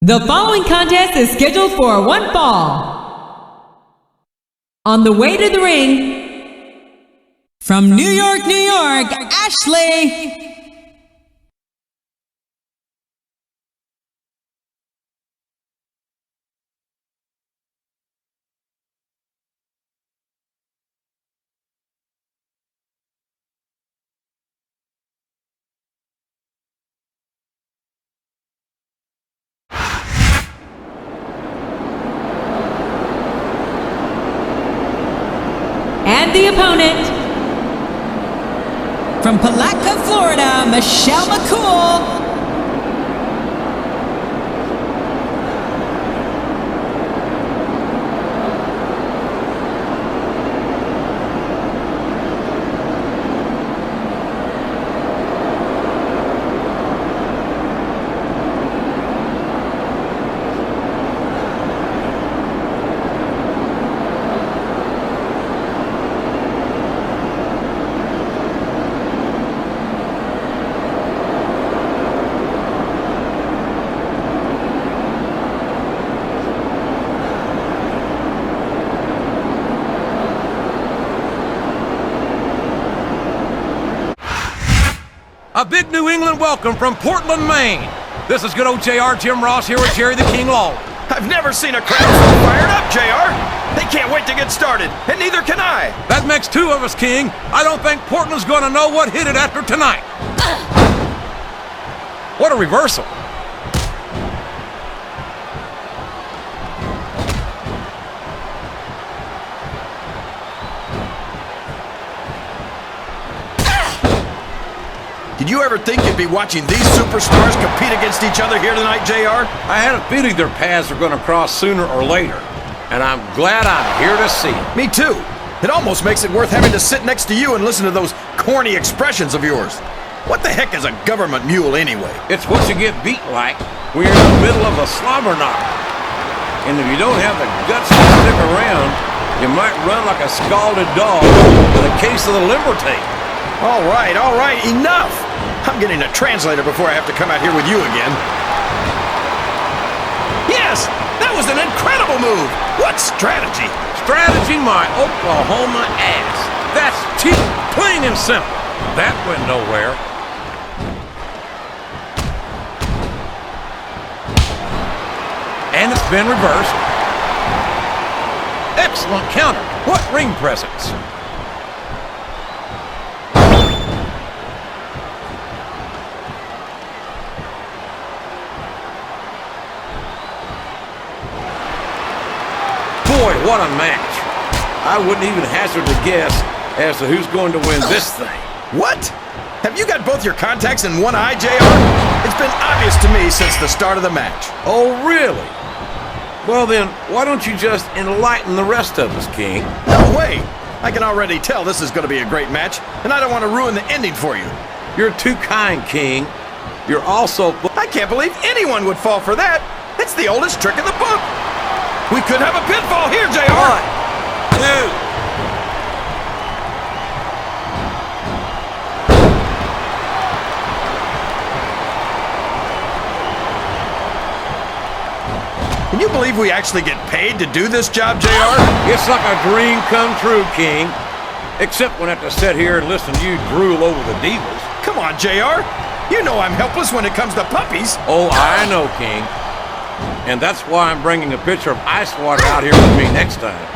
The following contest is scheduled for one fall. On the way to the ring, from New York, New York, Ashley. And the opponent, from Palatka, Florida, McCool. A big New England welcome from Portland, Maine. This is good old JR Jim Ross here with Jerry the King Lawler. I've never seen a crowd so fired up, JR. They can't wait to get started, and neither can I. That makes two of us, King. I don't think Portland's going to know what hit it after tonight. What a reversal. Did you ever think you'd be watching these superstars compete against each other here tonight, JR? I had a feeling their paths were going to cross sooner or later, and I'm glad I'm here to see it. Me too. It almost makes it worth having to sit next to you and listen to those corny expressions of yours. What the heck is a government mule anyway? It's what you get beat like when you're in the middle of a slobber knock. And if you don't have the guts to stick around, you might run like a scalded dog with a case of the limber tape. All right, enough! I'm getting a translator before I have to come out here with you again. Yes! That was an incredible move! What strategy? Strategy, my Oklahoma ass. That's cheap, plain and simple. That went nowhere. And it's been reversed. Excellent counter. What ring presence. Boy, what a match. I wouldn't even hazard a guess as to who's going to win this thing. What? Have you got both your contacts in one eye, JR? It's been obvious to me since the start of the match. Oh, really? Well then, why don't you just enlighten the rest of us, King? No way! I can already tell this is going to be a great match, and I don't want to ruin the ending for you. You're too kind, King. You're also... I can't believe anyone would fall for that. It's the oldest trick in the book. We could have a pinfall here, JR! 1, 2... Can you believe we actually get paid to do this job, JR? It's like a dream come true, King. Except when I have to sit here and listen to you drool over the divas. Come on, JR. You know I'm helpless when it comes to puppies. Oh, I know, King. And that's why I'm bringing a pitcher of ice water out here with me next time.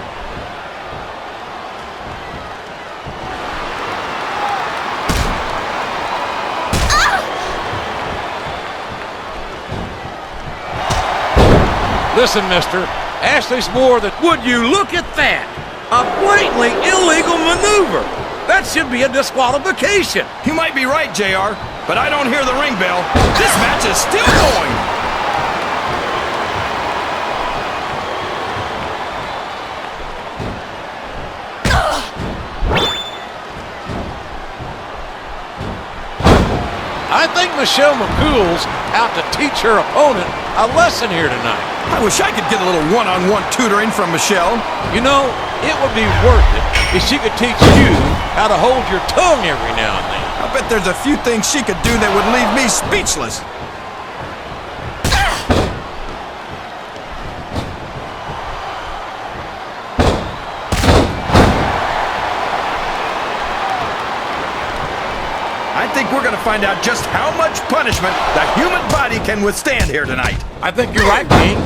Listen, mister, Ashley's more than... Would you look at that? A blatantly illegal maneuver. That should be a disqualification. You might be right, JR, but I don't hear the ring bell. This match is still going. I think Michelle McCool's out to teach her opponent a lesson here tonight. I wish I could get a little one-on-one tutoring from Michelle. You know, it would be worth it if she could teach you how to hold your tongue every now and then. I bet there's a few things she could do that would leave me speechless. I think we're going to find out just how much punishment the human body can withstand here tonight. I think you're right, King.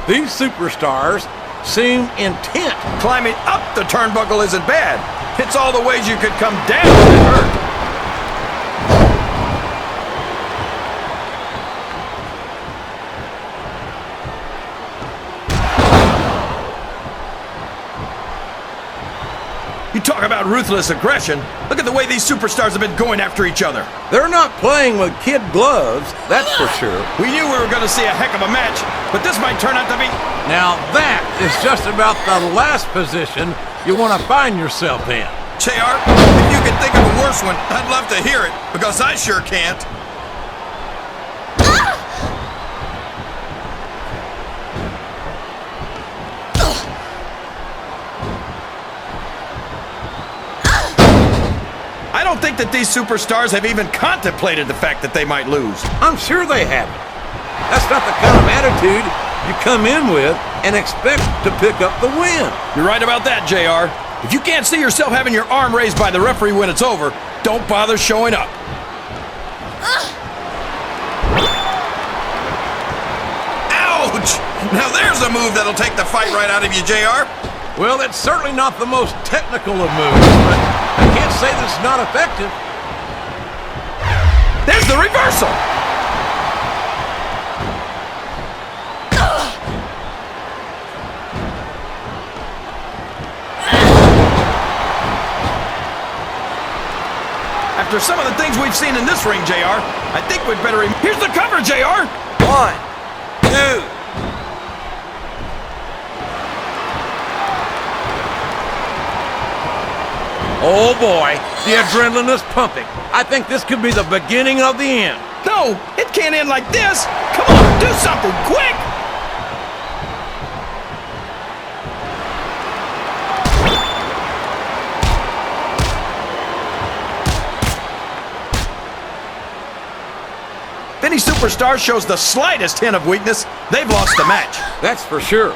These superstars seem intent. Climbing up the turnbuckle isn't bad. It's all the ways you could come down that hurt. You talk about ruthless aggression. Look at the way these superstars have been going after each other. They're not playing with kid gloves, that's for sure. We knew we were going to see a heck of a match, but this might turn out to be... Now that is just about the last position you want to find yourself in. JR, if you can think of a worse one, I'd love to hear it, because I sure can't. I don't think that these superstars have even contemplated the fact that they might lose. I'm sure they haven't. That's not the kind of attitude you come in with and expect to pick up the win. You're right about that, JR. If you can't see yourself having your arm raised by the referee when it's over, don't bother showing up. Ouch! Now there's a move that'll take the fight right out of you, JR. Well, it's certainly not the most technical of moves, but I can't say that it's not effective. There's the reversal! After some of the things we've seen in this ring, JR, I think we'd better... Here's the cover, JR! 1, 2... Oh boy, the adrenaline is pumping. I think this could be the beginning of the end. No, it can't end like this. Come on, do something quick. If any superstar shows the slightest hint of weakness, they've lost the match. That's for sure.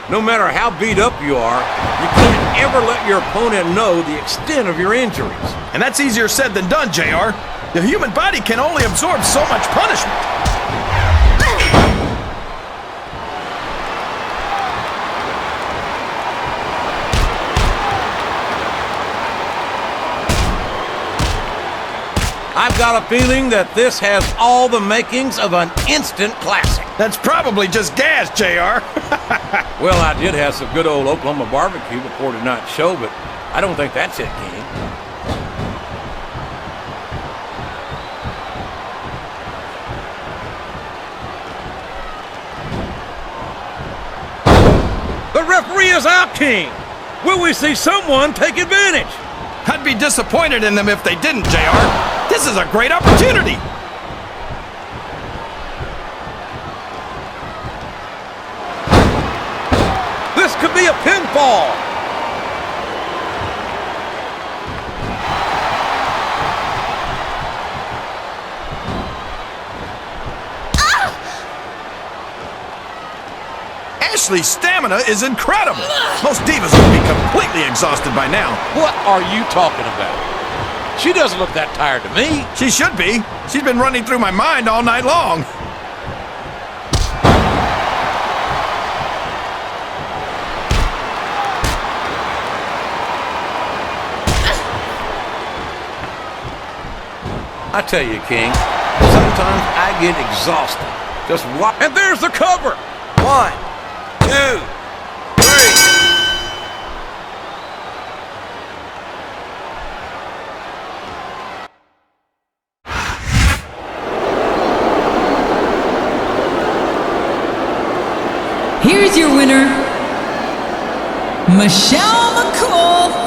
No matter how beat up you are, you can't ever let your opponent know the extent of your injuries. And that's easier said than done, JR. The human body can only absorb so much punishment. I've got a feeling that this has all the makings of an instant classic. That's probably just gas, JR. Well, I did have some good old Oklahoma barbecue before tonight's show, but I don't think that's it, King. The referee is out, King. Will we see someone take advantage? I'd be disappointed in them if they didn't, JR. This is a great opportunity. This could be a pinfall. Ashley's stamina is incredible. Most divas would be completely exhausted by now. What are you talking about? She doesn't look that tired to me. She should be. She's been running through my mind all night long. I tell you, King, sometimes I get exhausted. Just watch. And there's the cover. 1, 2, 3. Here's your winner, Michelle McCool.